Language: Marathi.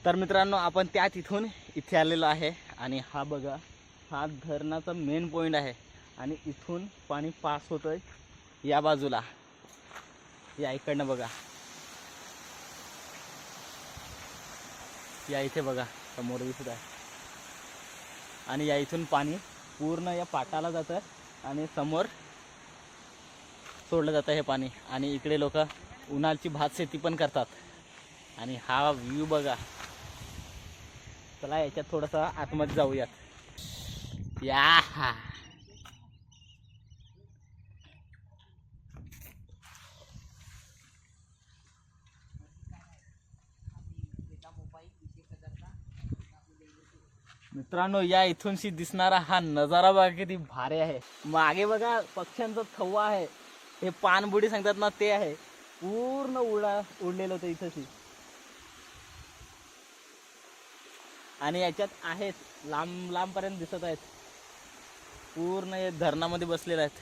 तर मित्रांनो, आपण त्या तिथून इथे आलेलो आहे आणि हा बघा, हा धरणाचा मेन पॉईंट आहे आणि इथून पाणी पास होतंय या बाजूला, या इकडनं बघा, या इथे बघा समोर दिसत आहे. आणि या इथून पाणी पूर्ण या पाटाला जातं आणि समोर सोडलं जातं हे पाणी. आणि इकडे लोक उन्हाळची भात शेती पण करतात. आणि हा व्ह्यू बघा. चला याच्यात थोडंसं आतमध्ये जाऊयात. या मित्रांनो, या इथूनशी दिसणारा हा नजारा बघा किती भारी आहे. मागे बघा पक्ष्यांचा थवा आहे, हे पानबुडी सांगतात ना ते आहे, पूर्ण उडलेलं होतं इथंशी. आणि याच्यात आहेत लांब लांबपर्यंत दिसत आहेत, पूर्ण हे धरणामध्ये बसलेले आहेत.